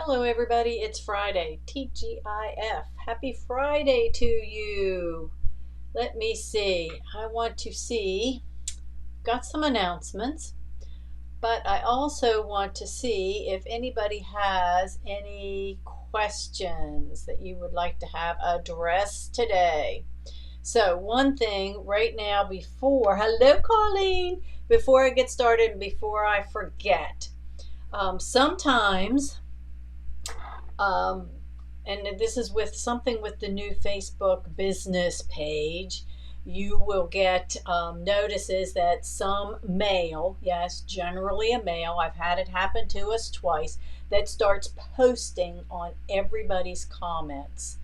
Hello, everybody. It's Friday. TGIF. Happy Friday to you. Let me see. I want to see. Got some announcements, but I also want to see if anybody has any questions that you would like to have addressed today. So, one thing right now hello, Colleen, before I get started and before I forget, sometimes um, and this is with something with the new Facebook business page. You will get notices that some male, yes, generally a male, I've had it happen to us twice, that starts posting on everybody's comments.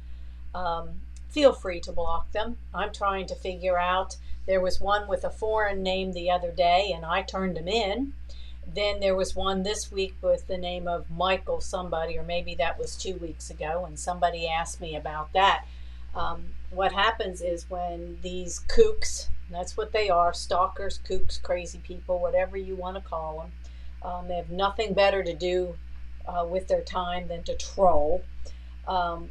Feel free to block them. I'm trying to figure out. There was one with a foreign name the other day, and I turned him in. Then there was one this week with the name of Michael somebody, or maybe that was 2 weeks ago, and somebody asked me about that. What happens is when these kooks, that's what they are, stalkers, kooks, crazy people, whatever you want to call them, they have nothing better to do with their time than to troll.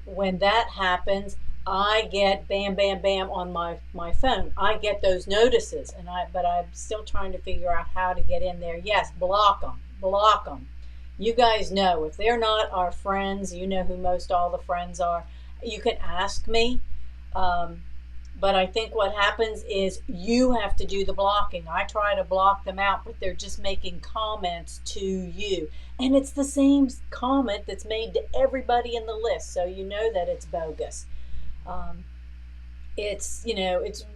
When that happens, I get bam, bam, bam on my phone. I get those notices, but I'm still trying to figure out how to get in there. Yes, block them, block them. You guys know if they're not our friends, you know who most all the friends are. You can ask me, but I think what happens is you have to do the blocking. I try to block them out, but they're just making comments to you. And it's the same comment that's made to everybody in the list, so you know that it's bogus. Um, it's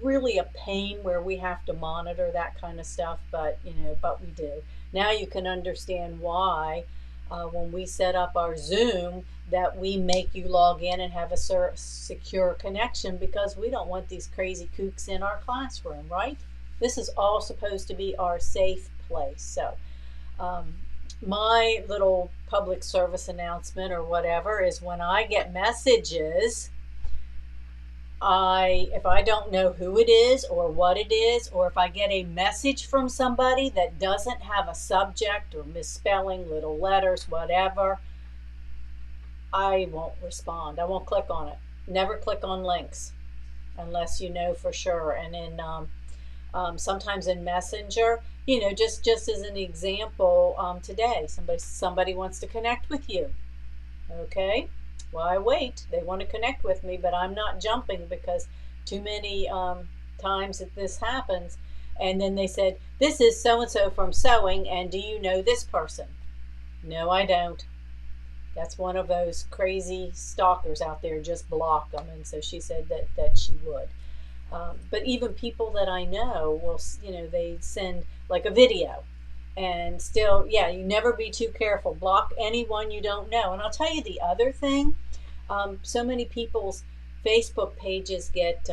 really a pain where we have to monitor that kind of stuff, but we do. Now you can understand why when we set up our Zoom that we make you log in and have a secure connection, because we don't want these crazy kooks in our classroom, right? This is all supposed to be our safe place. So my little public service announcement or whatever is when I get messages, if I don't know who it is or what it is, or if I get a message from somebody that doesn't have a subject or misspelling, little letters, whatever, I won't respond. I won't click on it. Never click on links unless you know for sure. And in sometimes in Messenger, just as an example, today somebody wants to connect with you. Okay. Well, I wait. They want to connect with me, but I'm not jumping, because too many times that this happens. And then they said, this is so-and-so from sewing, and do you know this person? No, I don't. That's one of those crazy stalkers out there. Just block them. And so she said that she would. But even people that I know will, they send like a video. And still, yeah, you never be too careful. Block anyone you don't know. And I'll tell you the other thing. So many people's Facebook pages get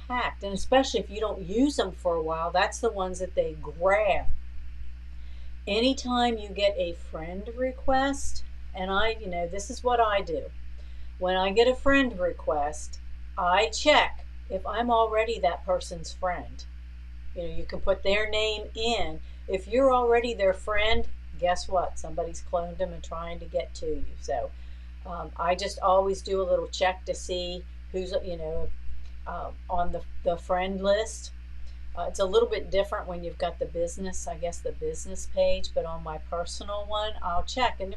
hacked, and especially if you don't use them for a while, that's the ones that they grab. Anytime you get a friend request, and this is what I do. When I get a friend request, I check if I'm already that person's friend. You can put their name in. If you're already their friend, guess what? Somebody's cloned them and trying to get to you. So I just always do a little check to see who's, on the friend list. It's a little bit different when you've got the business page, but on my personal one, I'll check. And,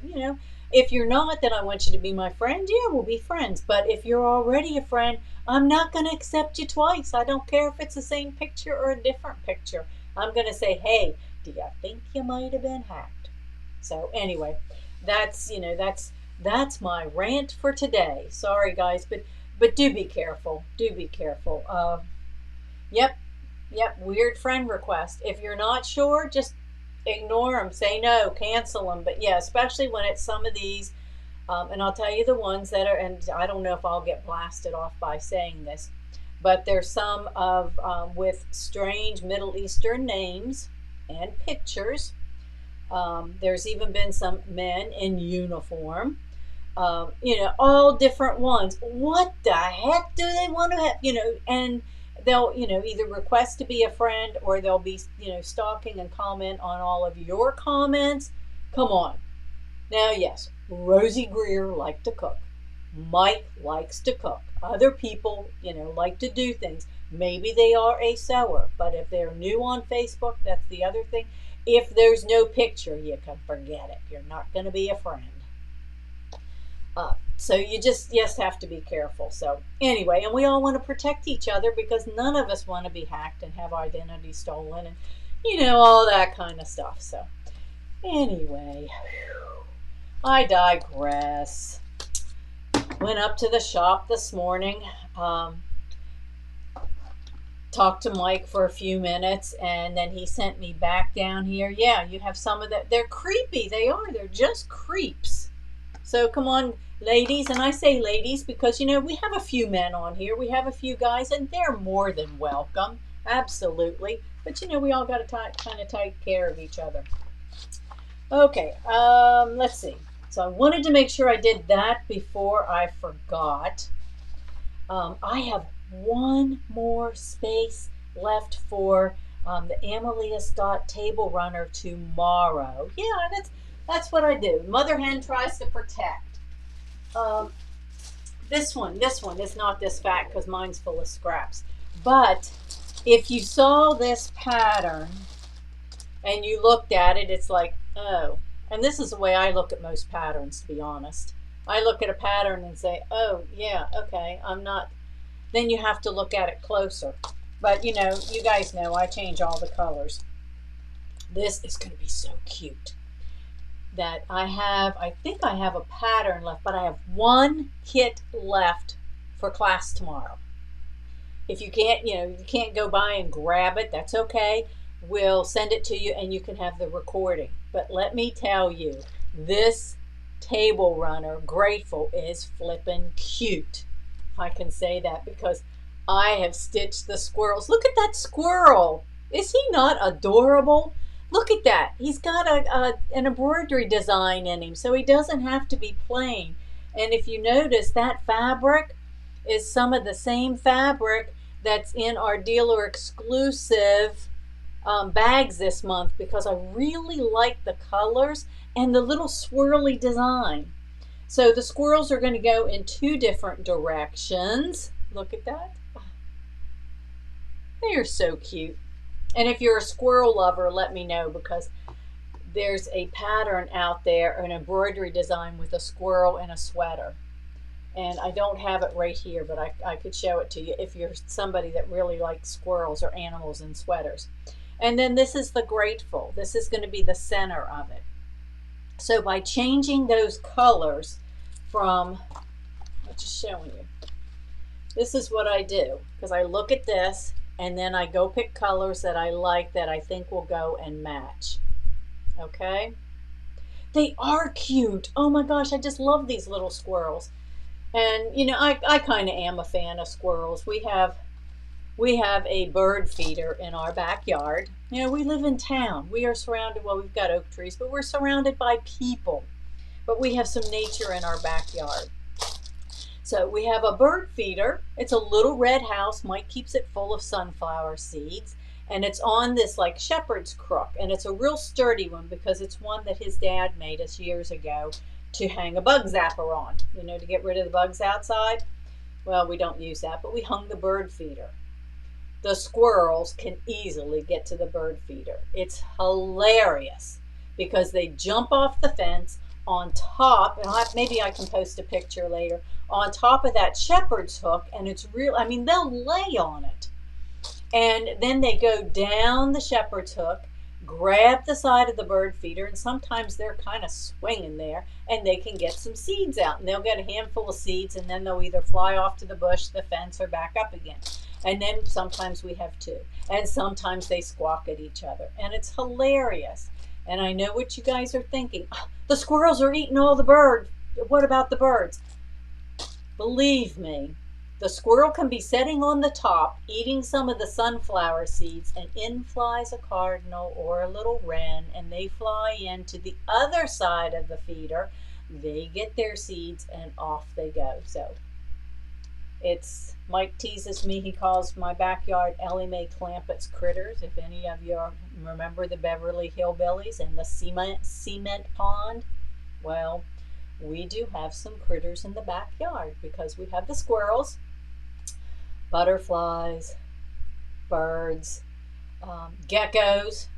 if you're not, then I want you to be my friend. Yeah, we'll be friends. But if you're already a friend, I'm not going to accept you twice. I don't care if it's the same picture or a different picture. I'm going to say, hey, do you think you might have been hacked? So anyway, that's my rant for today. Sorry, guys, but do be careful. Do be careful. Yep, weird friend request. If you're not sure, just ignore them. Say no, cancel them. But yeah, especially when it's some of these, and I'll tell you the ones that are, and I don't know if I'll get blasted off by saying this, but there's some of with strange Middle Eastern names and pictures. There's even been some men in uniform. All different ones. What the heck do they want to have? And they'll, either request to be a friend, or they'll be, stalking and comment on all of your comments. Come on. Now, yes, Rosie Greer liked to cook. Mike likes to cook. Other people, like to do things. Maybe they are a sewer, but if they're new on Facebook, that's the other thing. If there's no picture, you can forget it. You're not going to be a friend. So you just have to be careful. So anyway, and we all want to protect each other because none of us want to be hacked and have our identity stolen and all that kind of stuff. So anyway, I digress. Went up to the shop this morning. Talked to Mike for a few minutes, and then he sent me back down here. Yeah, you have some of that. They're creepy. They are. They're just creeps. So come on, ladies. And I say ladies because, we have a few men on here. We have a few guys, and they're more than welcome. Absolutely. But, we all got to kind of take care of each other. Okay, let's see. So I wanted to make sure I did that before I forgot. I have one more space left for the Amelia's Dot Table Runner tomorrow. Yeah, that's what I do. Mother hen tries to protect. This one is not this fat because mine's full of scraps. But if you saw this pattern and you looked at it, it's like, oh. And this is the way I look at most patterns, to be honest. I look at a pattern and say, oh, yeah, okay, I'm not. Then you have to look at it closer. But, you guys know I change all the colors. This is going to be so cute. That I think I have a pattern left, but I have one kit left for class tomorrow. If you can't, you can't go by and grab it, that's okay. We'll send it to you and you can have the recording. But let me tell you, this table runner, Grateful, is flippin' cute. I can say that because I have stitched the squirrels. Look at that squirrel. Is he not adorable? Look at that. He's got an embroidery design in him, so he doesn't have to be plain. And if you notice, that fabric is some of the same fabric that's in our dealer exclusive bags this month because I really like the colors and the little swirly design. So the squirrels are going to go in two different directions. Look at that. They are so cute. And if you're a squirrel lover, let me know because there's a pattern out there, an embroidery design with a squirrel and a sweater. And I don't have it right here, but I could show it to you if you're somebody that really likes squirrels or animals in sweaters. And then this is the Grateful. This is going to be the center of it. So by changing those colors from, I'm just showing you, this is what I do. Because I look at this and then I go pick colors that I like that I think will go and match. Okay? They are cute. Oh my gosh, I just love these little squirrels. And, I kind of am a fan of squirrels. We have a bird feeder in our backyard. We live in town. We are surrounded, well, we've got oak trees, but we're surrounded by people. But we have some nature in our backyard. So we have a bird feeder. It's a little red house. Mike keeps it full of sunflower seeds. And it's on this like shepherd's crook. And it's a real sturdy one because it's one that his dad made us years ago to hang a bug zapper on, to get rid of the bugs outside. Well, we don't use that, but we hung the bird feeder. The squirrels can easily get to the bird feeder. It's hilarious because they jump off the fence on top, and maybe I can post a picture later, on top of that shepherd's hook, and it's real, they'll lay on it. And then they go down the shepherd's hook, grab the side of the bird feeder, and sometimes they're kind of swinging there, and they can get some seeds out, and they'll get a handful of seeds, and then they'll either fly off to the bush, the fence, or back up again. And then sometimes we have two, and sometimes they squawk at each other, and it's hilarious. And I know what you guys are thinking. Oh, the squirrels are eating all the birds. What about the birds? Believe me, the squirrel can be sitting on the top, eating some of the sunflower seeds, and in flies a cardinal or a little wren, and they fly into the other side of the feeder. They get their seeds, and off they go. So Mike teases me. He calls my backyard Ellie Mae Clampett's Critters. If any of you remember the Beverly Hillbillies and the cement pond, Well, we do have some critters in the backyard because we have the squirrels, butterflies, birds, geckos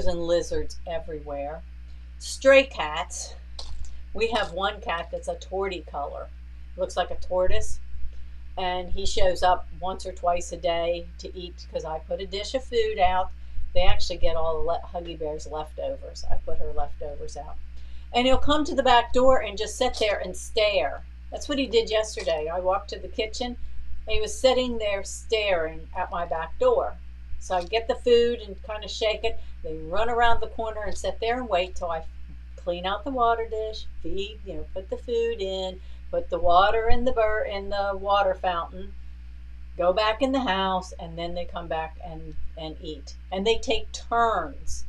and lizards everywhere. Stray cats. We have one cat that's a torty color. Looks like a tortoise. And he shows up once or twice a day to eat because I put a dish of food out. They actually get all the Huggy Bear's leftovers. I put her leftovers out. And he'll come to the back door and just sit there and stare. That's what he did yesterday. I walked to the kitchen and he was sitting there staring at my back door. So I get the food and kind of shake it. They run around the corner and sit there and wait till I clean out the water dish, feed, put the food in, put the water in the water fountain, go back in the house, and then they come back and eat. And they take turns.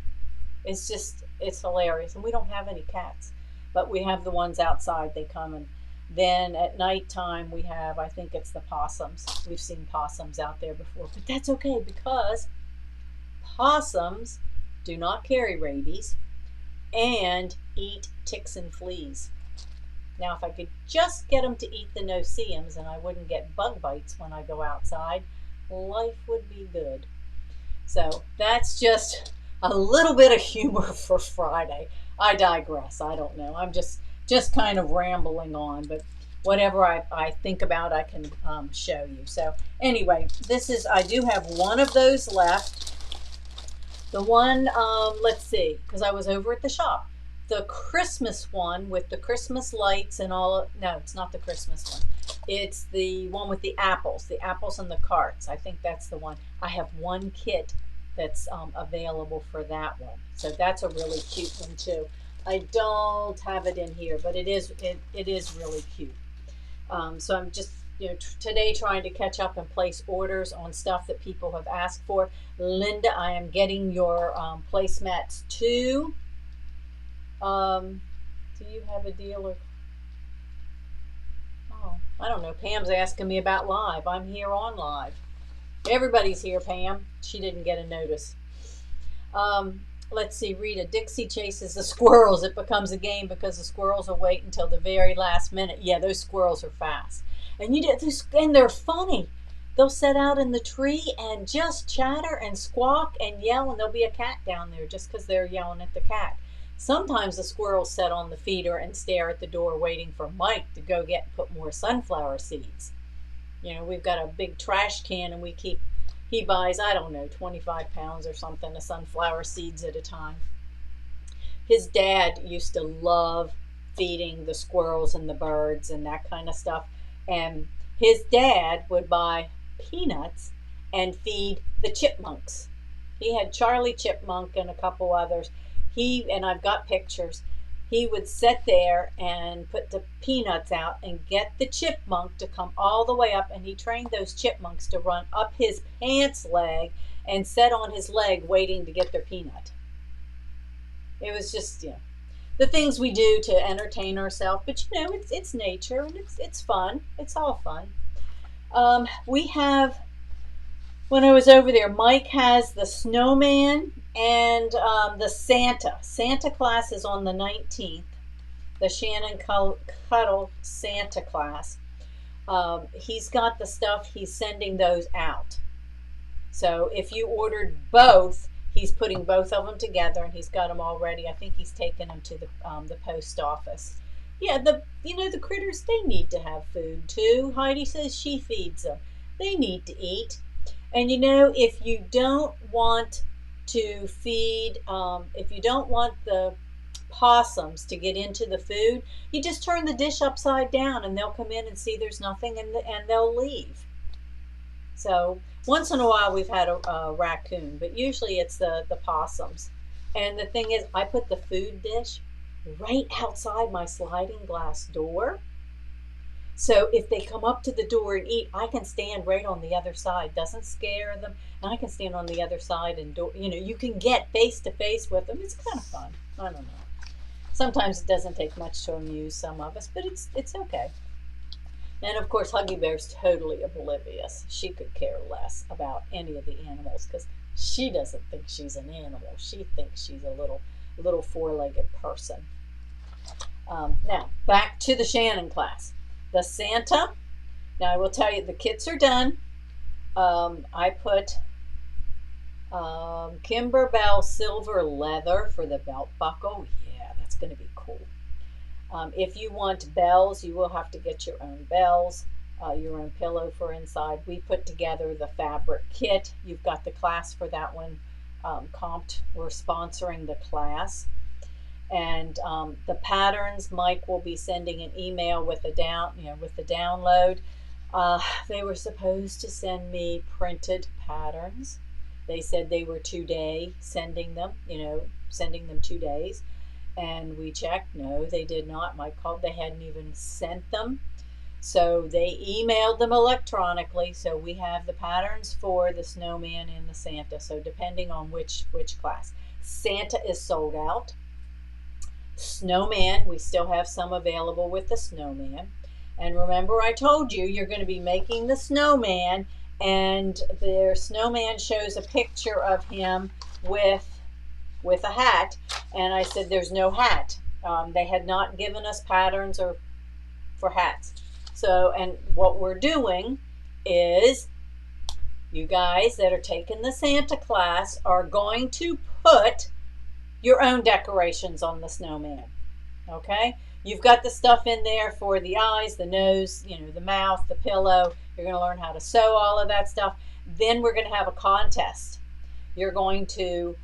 It's hilarious. And we don't have any cats, but we have the ones outside. They come, and then at nighttime we have, I think it's the possums. We've seen possums out there before, but that's okay because possums do not carry rabies and eat ticks and fleas. Now, if I could just get them to eat the no-see-ums and I wouldn't get bug bites when I go outside, life would be good. So that's just a little bit of humor for Friday. I digress. I don't know. I'm just kind of rambling on, but whatever I think about, I can show you. So anyway, I do have one of those left. The one, let's see, because I was over at the shop. The Christmas one with the Christmas lights and all. No, it's not the Christmas one. It's the one with the apples and the carts. I think that's the one. I have one kit that's available for that one. So that's a really cute one too. I don't have it in here, but it is really cute. So I'm just today trying to catch up and place orders on stuff that people have asked for. Linda, I am getting your placemats too. Do you have a deal or? Oh, I don't know. Pam's asking me about live. I'm here on live. Everybody's here, Pam. She didn't get a notice. Let's see, Rita. Dixie chases the squirrels. It becomes a game because the squirrels will wait until the very last minute. Yeah, those squirrels are fast. And they're funny. They'll sit out in the tree and just chatter and squawk and yell, and there'll be a cat down there just because they're yelling at the cat. Sometimes the squirrels sit on the feeder and stare at the door waiting for Mike to go get and put more sunflower seeds. We've got a big trash can and he buys, I don't know, 25 pounds or something of sunflower seeds at a time. His dad used to love feeding the squirrels and the birds and that kind of stuff. And his dad would buy peanuts and feed the chipmunks. He had Charlie Chipmunk and a couple others. And I've got pictures. He would sit there and put the peanuts out and get the chipmunk to come all the way up, and he trained those chipmunks to run up his pants leg and sit on his leg waiting to get their peanut. It was just, the things we do to entertain ourselves, but it's nature and it's fun. It's all fun. We have, when I was over there, Mike has the snowman and the Santa. Santa class is on the 19th. The Shannon Cuddle Santa class. He's got the stuff. He's sending those out. So if you ordered both, he's putting both of them together, and he's got them all ready. I think he's taking them to the post office. Yeah, the critters, they need to have food too. Heidi says she feeds them. They need to eat. And if you don't want to feed, if you don't want the possums to get into the food, you just turn the dish upside down and they'll come in and see there's nothing and they'll leave. So once in a while we've had a raccoon, but usually it's the possums. And the thing is, I put the food dish right outside my sliding glass door. So if they come up to the door and eat, I can stand right on the other side. Doesn't scare them. And I can stand on the other side and you can get face to face with them. It's kind of fun. I don't know. Sometimes it doesn't take much to amuse some of us, but it's okay. And of course, Huggy Bear's totally oblivious. She could care less about any of the animals because she doesn't think she's an animal. She thinks she's a little four-legged person. Now, back to the Shannon class. The Santa, now I will tell you, the kits are done. I put Kimberbell silver leather for the belt buckle. Yeah, that's going to be cool. If you want bells, you will have to get your own bells, your own pillow for inside. We put together the fabric kit. You've got the class for that one comped. We're sponsoring the class. And the patterns, Mike will be sending an email with the download. They were supposed to send me printed patterns. They said they were 2-day sending them 2 days. And we checked, no, they did not. Mike called, they hadn't even sent them. So they emailed them electronically. So we have the patterns for the snowman and the Santa. So depending on which class. Santa is sold out. Snowman, we still have some available with the snowman. And remember, I told you you're going to be making the snowman, and their snowman shows a picture of him with a hat, and I said there's no hat. They had not given us patterns or for hats. So, and what we're doing is, you guys that are taking the Santa class are going to put your own decorations on the snowman. Okay? You've got the stuff in there for the eyes, the nose, the mouth, the pillow. You're going to learn how to sew all of that stuff. Then we're going to have a contest. You're going to,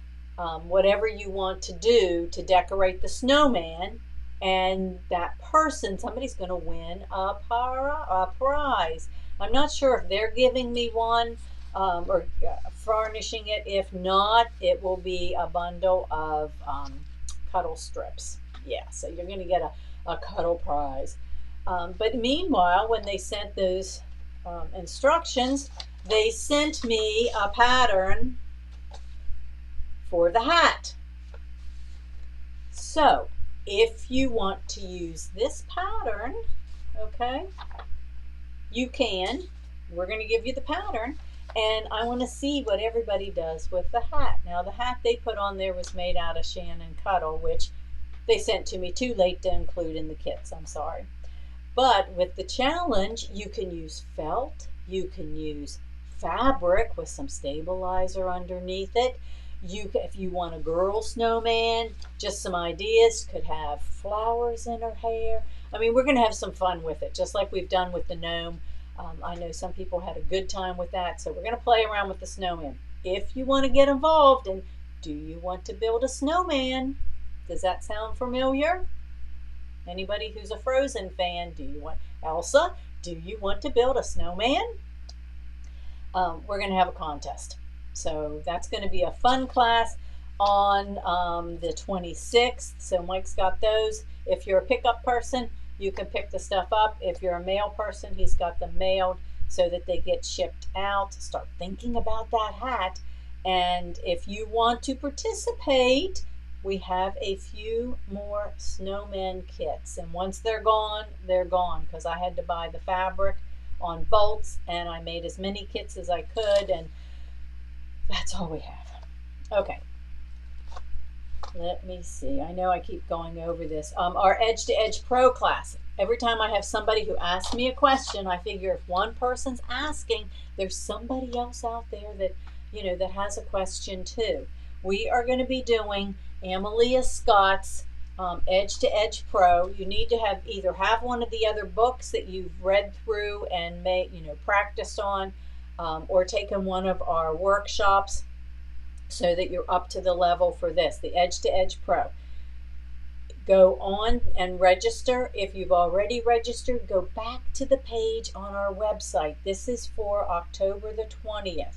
whatever you want to do to decorate the snowman, and that person, somebody's going to win a prize. I'm not sure if they're giving me one or furnishing it. If not, it will be a bundle of cuddle strips. Yeah, so you're going to get a cuddle prize. But meanwhile, when they sent those instructions, they sent me a pattern for the hat. So if you want to use this pattern, okay, you can. We're going to give you the pattern, and I want to see what everybody does with the hat. Now, the hat they put on there was made out of Shannon Cuddle, which they sent to me too late to include in the kits. I'm sorry. But with the challenge, you can use felt, you can use fabric with some stabilizer underneath it. If you want a girl snowman, just some ideas. Could have flowers in her hair. I mean, we're going to have some fun with it, just like we've done with the gnome. I know some people had a good time with that, so we're going to play around with the snowman. If you want to get involved, and do you want to build a snowman? Does that sound familiar? Anybody who's a Frozen fan, Elsa, do you want to build a snowman? We're going to have a contest. So that's going to be a fun class on the 26th. So Mike's got those. If you're a pickup person, you can pick the stuff up. If you're a mail person, he's got them mailed so that they get shipped out. Start thinking about that hat. And if you want to participate, we have a few more snowman kits. And once they're gone, because I had to buy the fabric on bolts, and I made as many kits as I could, and that's all we have. Okay. Let me see. I know I keep going over this. Our Edge to Edge Pro class. Every time I have somebody who asks me a question, I figure if one person's asking, there's somebody else out there that, that has a question too. We are going to be doing Amelia Scott's Edge to Edge Pro. You need to either have one of the other books that you've read through and practiced on, or taken one of our workshops so that you're up to the level for this, the Edge to Edge Pro. Go on and register. If you've already registered, go back to the page on our website. This is for October the 20th.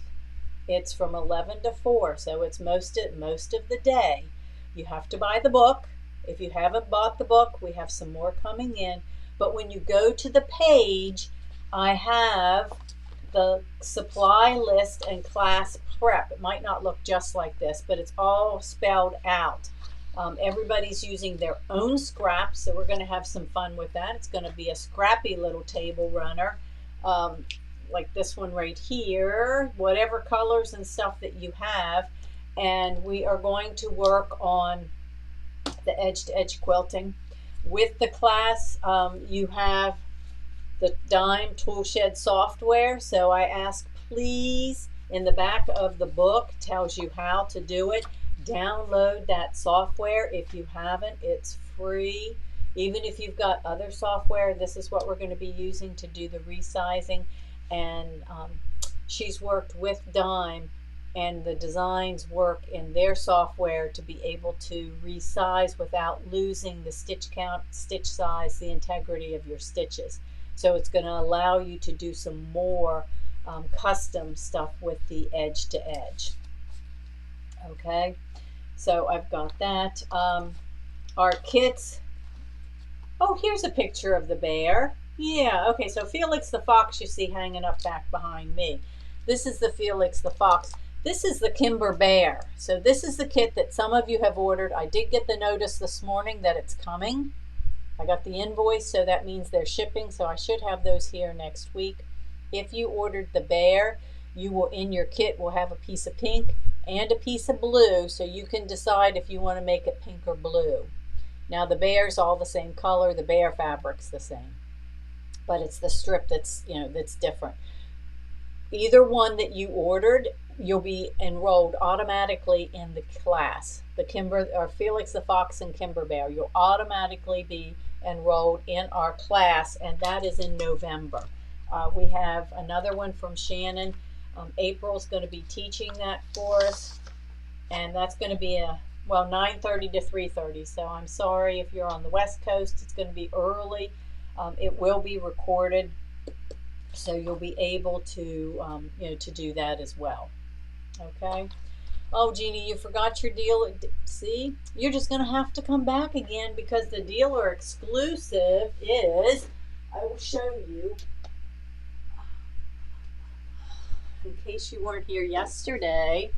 It's from 11 to 4, so it's most of the day. You have to buy the book. If you haven't bought the book, we have some more coming in. But when you go to the page, I have the supply list and class prep. It might not look just like this, but it's all spelled out. Everybody's using their own scraps, so we're going to have some fun with that. It's going to be a scrappy little table runner, like this one right here, whatever colors and stuff that you have. And we are going to work on the edge-to-edge quilting. With the class, you have the Dime Toolshed software. So I ask, please, in the back of the book tells you how to do it. Download that software if you haven't. It's free. Even if you've got other software, this is what we're going to be using to do the resizing. And she's worked with Dime, and the designs work in their software to be able to resize without losing the stitch count, stitch size, the integrity of your stitches. So it's going to allow you to do some more custom stuff with the edge to edge. Okay, so I've got that. Our kits. Oh, here's a picture of the bear. Yeah, okay, so Felix the fox you see hanging up back behind me. This is the Felix the fox. This is the Kimber bear. So this is the kit that some of you have ordered. I did get the notice this morning that it's coming. I got the invoice, so that means they're shipping, so I should have those here next week. If you ordered the bear, you will, in your kit, will have a piece of pink and a piece of blue, so you can decide if you want to make it pink or blue. Now the bear's all the same color, the bear fabric's the same, but it's the strip that's, that's different. Either one that you ordered, you'll be enrolled automatically in the class. The Kimber, or Felix the Fox and Kimber Bear, you'll automatically be enrolled in our class, and that is in November. We have another one from Shannon. April's going to be teaching that for us, and that's going to be 9:30 to 3:30. So I'm sorry if you're on the West Coast, it's going to be early. It will be recorded, so you'll be able to to do that as well. Okay. Oh, Jeannie, you forgot your deal. See, you're just going to have to come back again, because the dealer exclusive is, I will show you, in case you weren't here yesterday,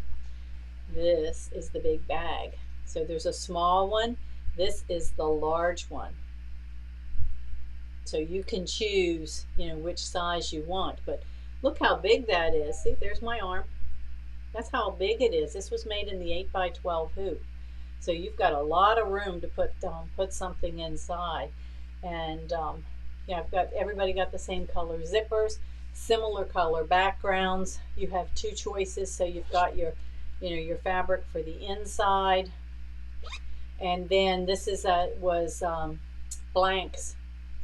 this is the big bag. So there's a small one. This is the large one. So you can choose, which size you want. But look how big that is. See, there's my arm. That's how big it is. This was made in the 8x12 hoop. So you've got a lot of room to put something inside. And everybody got the same color zippers, similar color backgrounds. You have two choices. So you've got your fabric for the inside. And then this was Blank's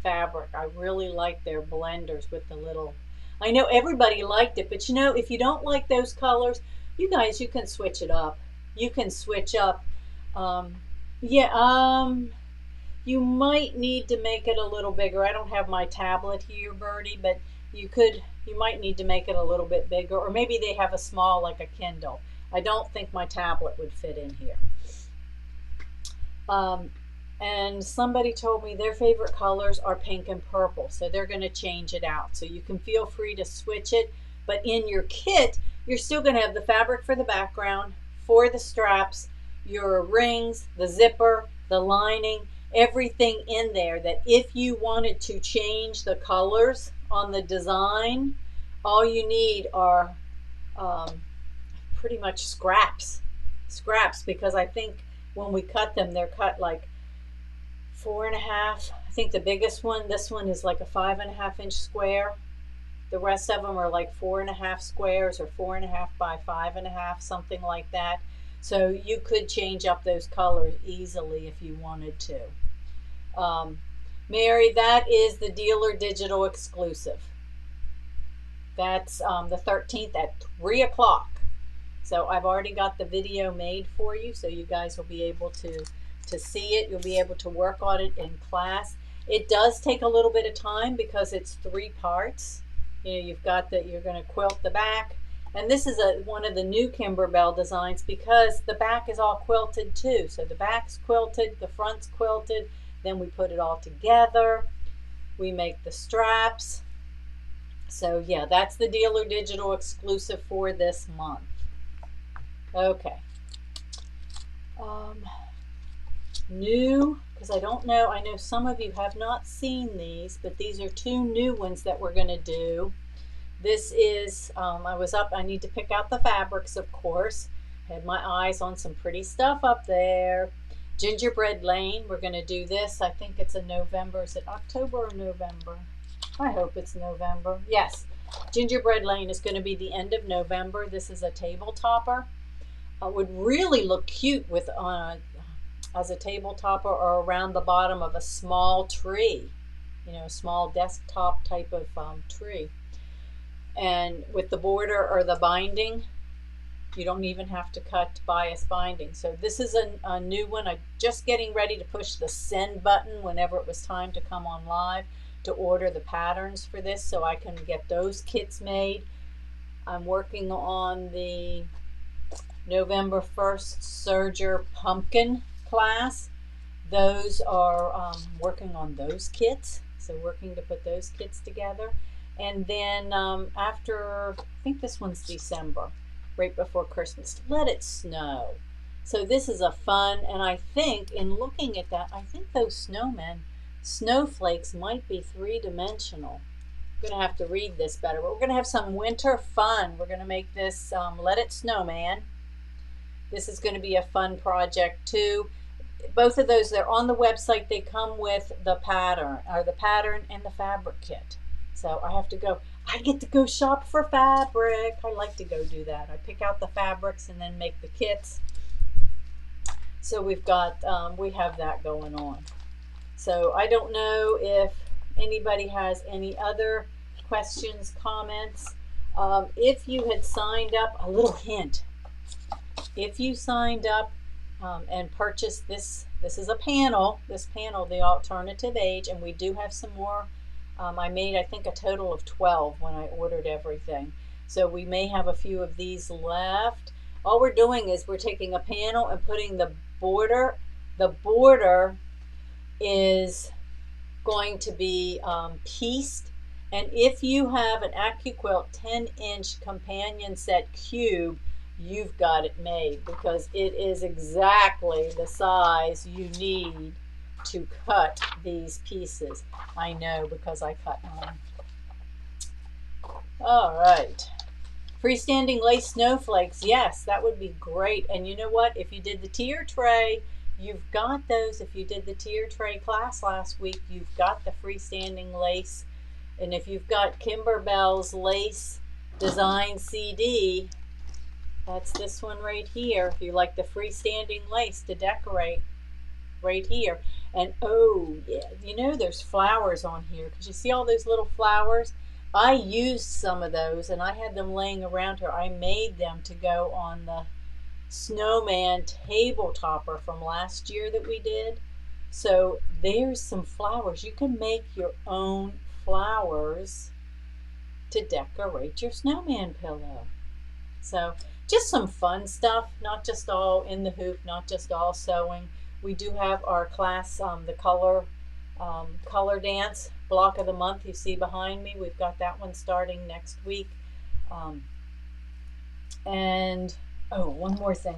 fabric. I really like their blenders with the little, I know everybody liked it, but if you don't like those colors, you guys, you can switch it up. You can switch up. You might need to make it a little bigger. I don't have my tablet here, Birdie, but you might need to make it a little bit bigger, or maybe they have a small, like a Kindle. I don't think my tablet would fit in here. And somebody told me their favorite colors are pink and purple, so they're going to change it out. So you can feel free to switch it, but in your kit, you're still going to have the fabric for the background, for the straps, your rings, the zipper, the lining, everything in there, that if you wanted to change the colors on the design, all you need are pretty much scraps, because I think when we cut them, they're cut like 4.5. I think the biggest one, this one, is like a 5.5-inch square. The rest of them are like 4.5 squares, or 4.5 by 5.5, something like that. So you could change up those colors easily if you wanted to. Mary, that is the dealer digital exclusive. That's the 13th at 3 o'clock. So I've already got the video made for you, so you guys will be able to see it. You'll be able to work on it in class. It does take a little bit of time because it's 3 parts. You've got you're going to quilt the back, and this is one of the new Kimberbell designs, because the back is all quilted too. So the back's quilted, the front's quilted, then we put it all together. We make the straps. So yeah, that's the dealer digital exclusive for this month. Okay. New, because I don't know, I know some of you have not seen these, but these are 2 new ones that we're going to do. This is, I need to pick out the fabrics, of course. Had my eyes on some pretty stuff up there. Gingerbread Lane, we're going to do this. I think it's in November. Is it October or November? I hope it's November. Yes. Gingerbread Lane is going to be the end of November. This is a table topper. Would really look cute with as a table topper or around the bottom of a small tree. You know, a small desktop type of tree. And with the border or the binding, you don't even have to cut bias binding. So this is a new one. I'm just getting ready to push the send button whenever it was time to come on live to order the patterns for this so I can get those kits made. I'm working on the November 1st Serger Pumpkin class. Those are working on those kits. So working to put those kits together. And then after, I think this one's December, right before Christmas, Let It Snow. So this is a fun, and I think in looking at that, I think those snowflakes might be three-dimensional. I'm going to have to read this better. But we're going to have some winter fun. We're going to make this Let It Snowman. This is going to be a fun project too. Both of those, they're on the website. They come with the pattern, or the pattern and the fabric kit. So I have to go. I get to go shop for fabric. I like to go do that. I pick out the fabrics and then make the kits. So we've got, we have that going on. So I don't know if anybody has any other questions, comments. If you had signed up, a little hint. If you signed up and purchased this is a panel, the alternative age, and we do have some more. I made, I think, a total of 12 when I ordered everything. So we may have a few of these left. All we're doing is we're taking a panel and putting the border. The border is going to be pieced. And if you have an AccuQuilt 10-inch companion set cube, you've got it made because it is exactly the size you need to cut these pieces. I know because I cut mine. All right. Freestanding lace snowflakes. Yes, that would be great. And you know what? If you did the tier tray, you've got those. If you did the tier tray class last week, you've got the freestanding lace. And if you've got Kimberbell's lace design CD, that's this one right here. If you like the freestanding lace to decorate, right here. And oh yeah, you know there's flowers on here because you see all those little flowers. I used some of those and I had them laying around here. I made them to go on the snowman table topper from last year that we did. So there's some flowers. You can make your own flowers to decorate your snowman pillow. So just some fun stuff, not just all in the hoop, not just all sewing. We do have our class, the color dance block of the month you see behind me. We've got that one starting next week. And oh, one more thing,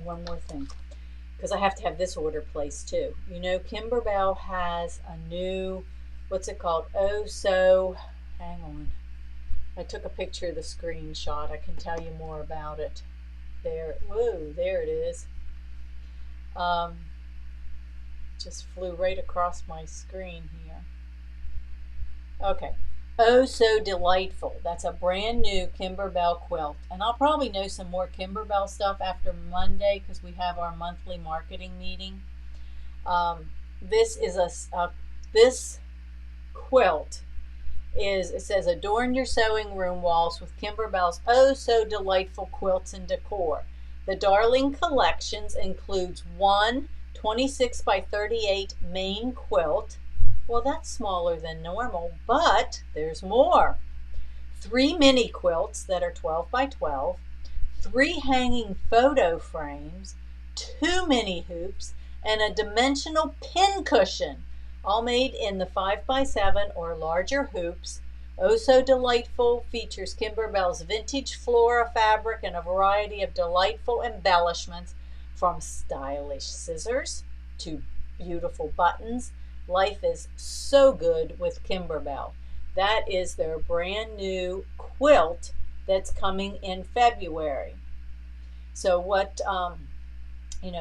because I have to have this order placed too. You know, Kimberbell has a new, what's it called? Oh, so, hang on. I took a picture of the screenshot. I can tell you more about it. There, whoa, there it is. Just flew right across my screen here. Okay. Oh, so delightful. That's a brand new Kimberbell quilt. And I'll probably know some more Kimberbell stuff after Monday because we have our monthly marketing meeting. This is this quilt is, it says, adorn your sewing room walls with Kimberbell's oh so delightful quilts and decor. The Darling Collections includes one 26 by 38 main quilt. Well, that's smaller than normal, but there's more. 3 mini quilts that are 12 by 12, 3 hanging photo frames, 2 mini hoops, and a dimensional pin cushion, all made in the 5 by 7 or larger hoops. Oh so delightful features Kimberbell's vintage flora fabric and a variety of delightful embellishments, from stylish scissors to beautiful buttons. Life is so good with Kimberbell. That is their brand new quilt that's coming in February. So what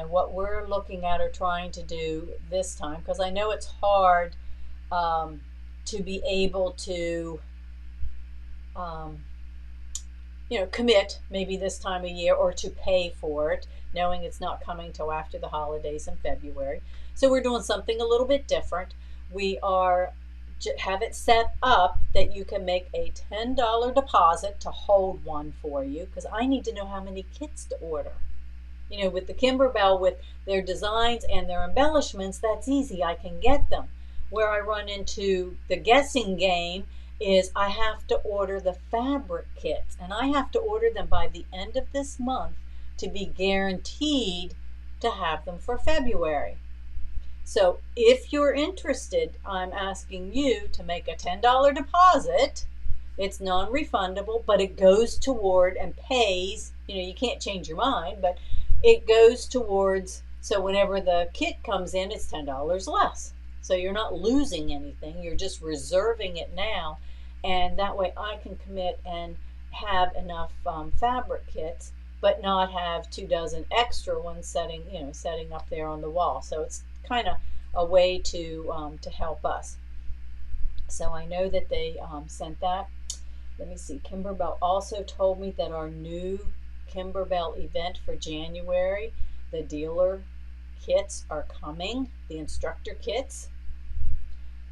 what we're looking at or trying to do this time, because I know it's hard to be able to um, commit maybe this time of year or to pay for it, knowing it's not coming till after the holidays in February. So we're doing something a little bit different. We are have it set up that you can make a $10 deposit to hold one for you, because I need to know how many kits to order. With the Kimberbell, with their designs and their embellishments, that's easy. I can get them. Where I run into the guessing game is I have to order the fabric kits, and I have to order them by the end of this month to be guaranteed to have them for February. So if you're interested, I'm asking you to make a $10 deposit. It's non-refundable, but it goes toward and pays, you can't change your mind, but it goes towards, so whenever the kit comes in, it's $10 less. So you're not losing anything, you're just reserving it now. And that way I can commit and have enough fabric kits, but not have 2 dozen extra ones setting up there on the wall. So it's kind of a way to help us. So I know that they sent that. Let me see. Kimberbell also told me that our new Kimberbell event for January, the dealer kits are coming, the instructor kits.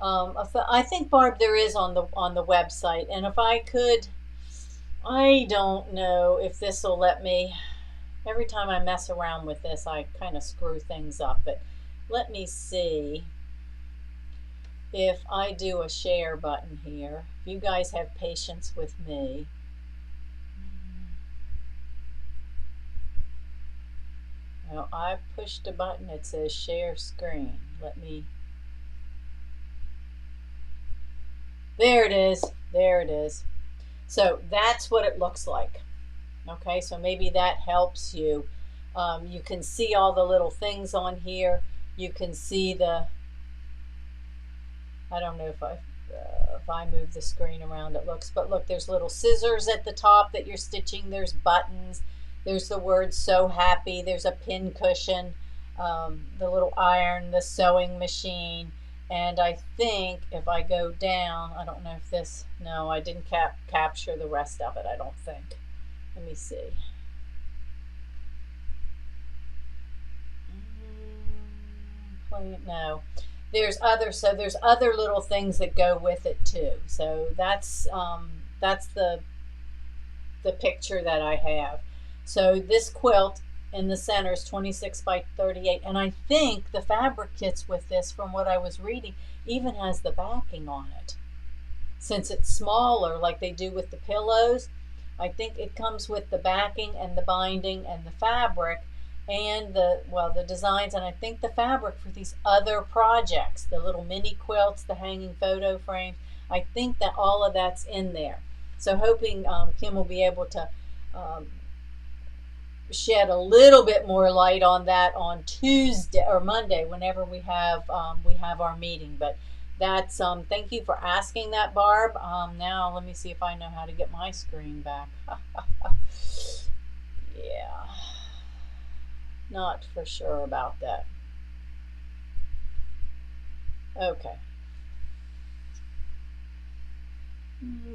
I think, Barb, there is on the website, and if I could, I don't know if this will let me. Every time I mess around with this, I kind of screw things up, but let me see if I do a share button here. If you guys have patience with me. Now I've pushed a button that says share screen. There it is. There it is. So that's what it looks like. Okay, so maybe that helps you. You can see all the little things on here. You can see I don't know if I move the screen around it looks, but look, there's little scissors at the top that you're stitching. There's buttons. There's the word "so happy." There's a pin cushion, the little iron, the sewing machine. And I think if I go down, I don't know if this, no, I didn't capture the rest of it, I don't think. Let me see. No. There's other little things that go with it too. So that's the picture that I have. So this quilt in the center is 26 by 38, and I think the fabric kits with this, from what I was reading, even has the backing on it. Since it's smaller, like they do with the pillows, I think it comes with the backing and the binding and the fabric and the designs, and I think the fabric for these other projects, the little mini quilts, the hanging photo frames, I think that all of that's in there. So hoping Kim will be able to shed a little bit more light on that on Tuesday or Monday, whenever we have our meeting. But that's thank you for asking that, Barb. Now let me see if I know how to get my screen back. Yeah, not for sure about that. Okay.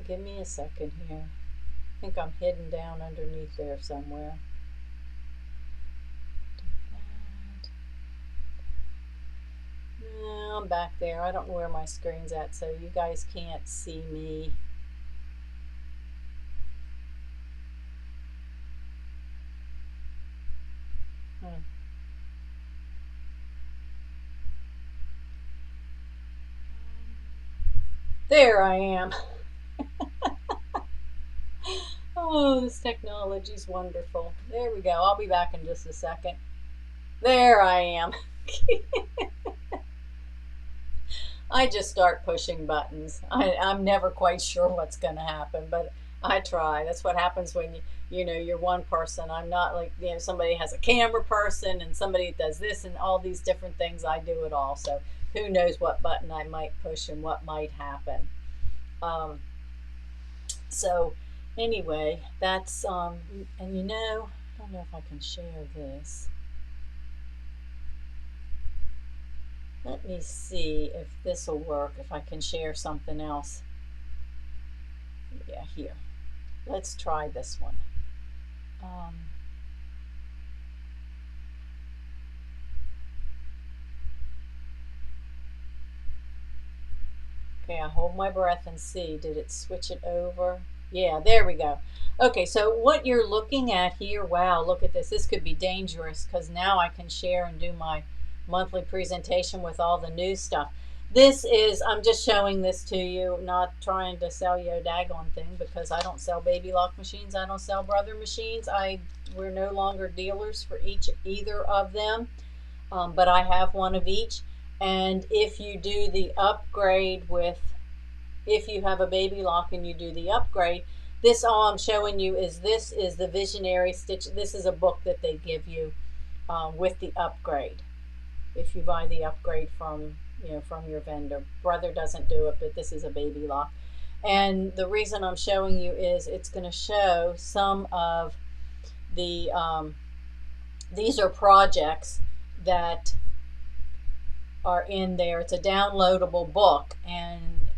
Give me a second here. I think I'm hidden down underneath there somewhere. No, I'm back there. I don't know where my screen's at, so you guys can't see me. There I am. Oh, this technology's wonderful. There we go. I'll be back in just a second. There I am. I just start pushing buttons. I'm never quite sure what's going to happen, but I try. That's what happens when you're one person. I'm not like, somebody has a camera person and somebody does this and all these different things. I do it all. So who knows what button I might push and what might happen. So anyway, that's, and I don't know if I can share this. Let me see if this will work, if I can share something else. Yeah, here. Let's try this one. Um, okay, I hold my breath and see. Did it switch it over? Yeah, there we go. Okay, so what you're looking at here, wow, look at this. This could be dangerous because now I can share and do my monthly presentation with all the new stuff. This is, I'm just showing this to you, not trying to sell you a daggone thing because I don't sell baby lock machines. I don't sell brother machines. We're no longer dealers for either of them, but I have one of each. And if you do the upgrade with, if you have a baby lock and you do the upgrade, this all I'm showing you is this is the Visionary Stitch. This is a book that they give you with the upgrade. If you buy the upgrade from, from your vendor. Brother doesn't do it, but this is a baby lock. And the reason I'm showing you is it's going to show some of the, these are projects that are in there. It's a downloadable book, and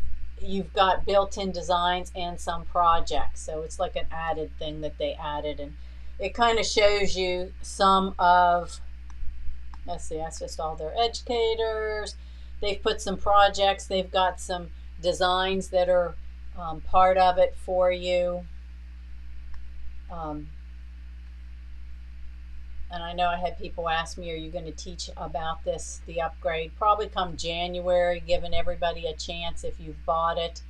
you've got built-in designs and some projects. So it's like an added thing that they added, and it kind of shows you some of, let's see, that's just all their educators. They've put some projects. They've got some designs that are part of it for you. And I know I had people ask me, are you going to teach about this, the upgrade? Probably come January, giving everybody a chance if you've bought it.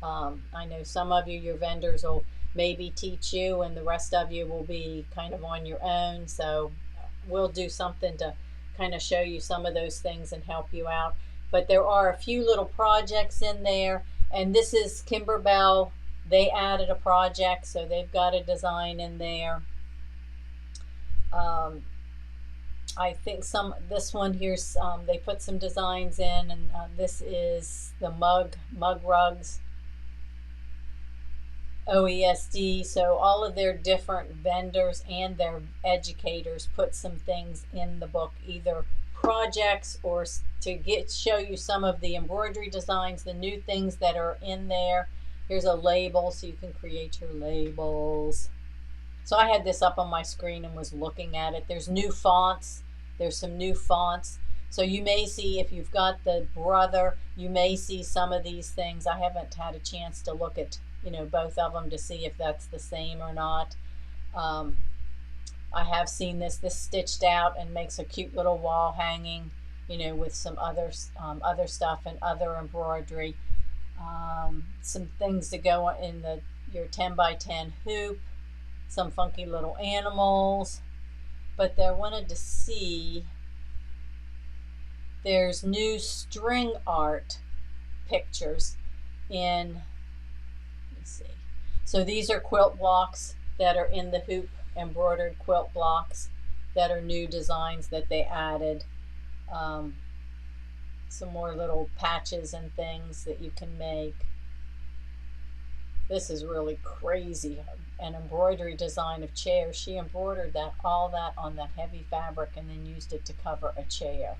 I know some of you, your vendors will maybe teach you, and the rest of you will be kind of on your own. So we'll do something to kind of show you some of those things and help you out. But there are a few little projects in there, and this is Kimberbell. They added a project, so they've got a design in there. I think this one here's, they put some designs in, and this is the mug rugs, OESD. So all of their different vendors and their educators put some things in the book, either projects or to show you some of the embroidery designs, the new things that are in there. Here's a label so you can create your labels. So I had this up on my screen and was looking at it. There's new fonts. There's some new fonts. So you may see, if you've got the brother, you may see some of these things. I haven't had a chance to look at, both of them to see if that's the same or not. I have seen this stitched out and makes a cute little wall hanging, with some other stuff and other embroidery. Some things to go in your 10 by 10 hoop. Some funky little animals, but I wanted to see, there's new string art pictures in, let's see, so these are quilt blocks that are in the hoop, embroidered quilt blocks that are new designs that they added. Some more little patches and things that you can make. This is really crazy. An embroidery design of chairs. She embroidered all that on that heavy fabric and then used it to cover a chair.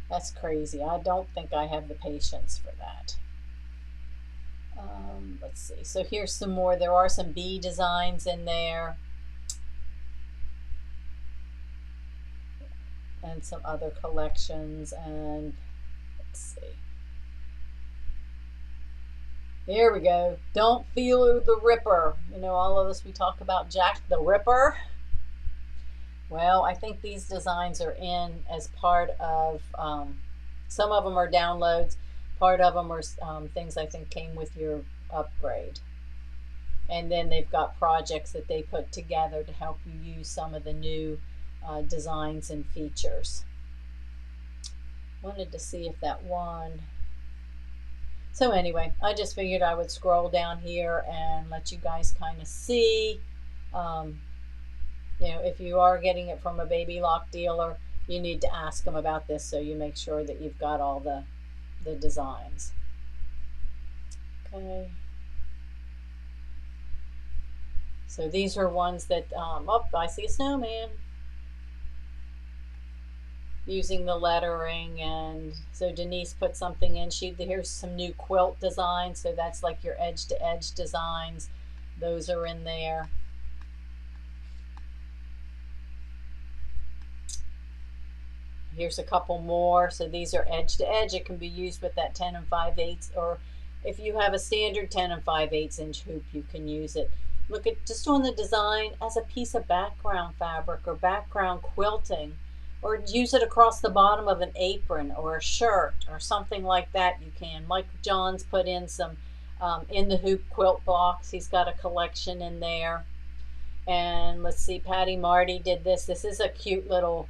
That's crazy. I don't think I have the patience for that. Let's see. So here's some more. There are some bee designs in there. And some other collections. And let's see. There we go. Don't feel the Ripper. All of us, we talk about Jack the Ripper. Well, I think these designs are in as part of, some of them are downloads. Part of them are things I think came with your upgrade. And then they've got projects that they put together to help you use some of the new designs and features. Wanted to see if that one. So anyway, I just figured I would scroll down here and let you guys kind of see. If you are getting it from a baby lock dealer, you need to ask them about this so you make sure that you've got all the designs. Okay. So these are ones that, oh, I see a snowman. using the lettering. And so Denise put something in. Here's some new quilt designs. So that's like your edge to edge designs. Those are in there. Here's a couple more. So these are edge to edge. It can be used with that 10 and 5/8, or if you have a standard 10 and 5/8 inch hoop, you can use it. Look at just on the design as a piece of background fabric or background quilting, or use it across the bottom of an apron or a shirt or something like that. You can. Mike John's put in some in the hoop quilt box. He's got a collection in there. And let's see, Patty Marty did this. This is a cute little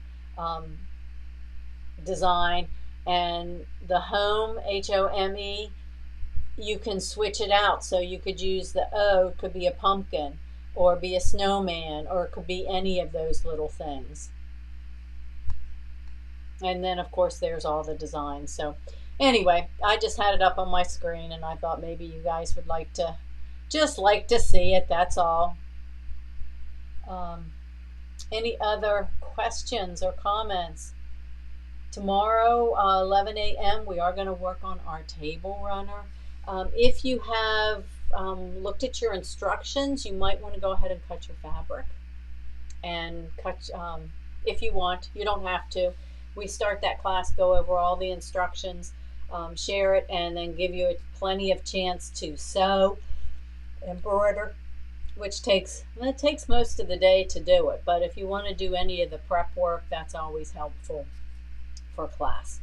design. And the home, Home, you can switch it out. So you could use the O, it could be a pumpkin or be a snowman, or it could be any of those little things. And then of course there's all the designs. So anyway, I just had it up on my screen and I thought maybe you guys would like to see it. That's all. Any other questions or comments? Tomorrow, 11 a.m., we are going to work on our table runner. If you have looked at your instructions, you might want to go ahead and cut your fabric. And cut, if you want, you don't have to. We start that class, go over all the instructions, share it, and then give you plenty of chance to sew, embroider, which takes most of the day to do it. But if you want to do any of the prep work, that's always helpful for class.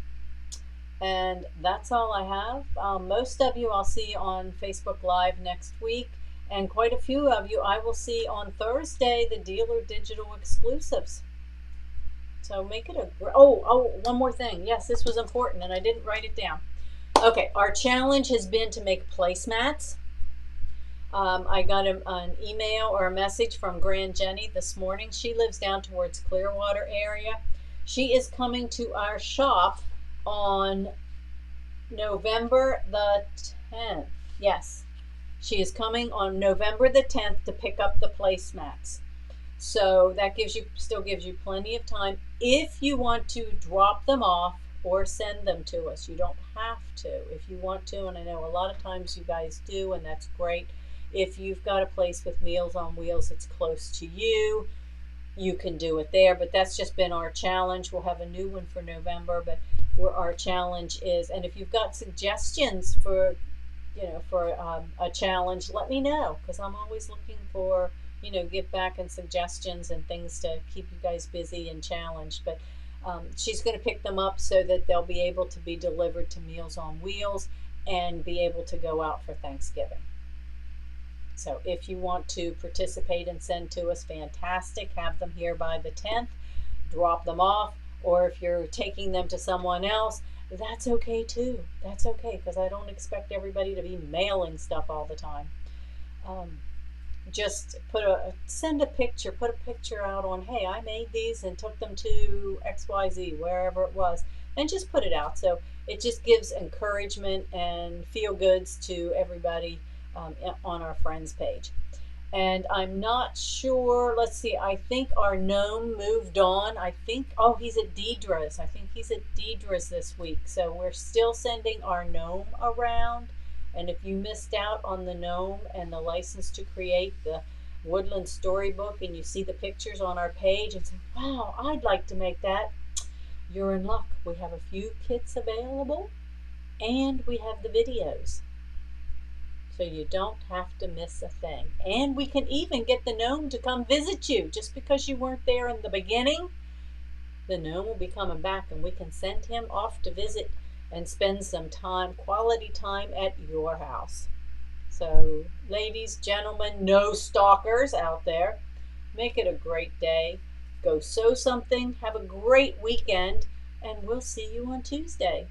And that's all I have. Most of you I'll see on Facebook Live next week, and quite a few of you I will see on Thursday, the Dealer Digital Exclusives. So make it a, one more thing. Yes, this was important and I didn't write it down. Okay, our challenge has been to make placemats. I got an email or a message from Grand Jenny this morning. She lives down towards Clearwater area. She is coming to our shop on November the 10th. Yes, she is coming on November the 10th to pick up the placemats. So that still gives you plenty of time if you want to drop them off or send them to us. You don't have to if you want to, and I know a lot of times you guys do, and that's great. If you've got a place with Meals on Wheels that's close to you, you can do it there. But that's just been our challenge. We'll have a new one for November, but our challenge is, and if you've got suggestions for a challenge, let me know, because I'm always looking for give back and suggestions and things to keep you guys busy and challenged. But she's going to pick them up so that they'll be able to be delivered to Meals on Wheels and be able to go out for Thanksgiving. So if you want to participate and send to us, fantastic. Have them here by the 10th. Drop them off. Or if you're taking them to someone else, that's okay too. That's okay, because I don't expect everybody to be mailing stuff all the time. Just send a picture, put a picture out on, hey, I made these and took them to XYZ, wherever it was, and just put it out. So it just gives encouragement and feel goods to everybody on our friends page. And I'm not sure, let's see, I think our gnome moved on. He's at Deidre's. I think he's at Deidre's this week. So we're still sending our gnome around. And if you missed out on the gnome and the license to create the woodland storybook, and you see the pictures on our page and say, wow, I'd like to make that, you're in luck. We have a few kits available and we have the videos. So you don't have to miss a thing. And we can even get the gnome to come visit you. Just because you weren't there in the beginning, the gnome will be coming back, and we can send him off to visit and spend some time, quality time at your house. So ladies, gentlemen, no stalkers out there, make it a great day. Go sew something, have a great weekend, and we'll see you on Tuesday.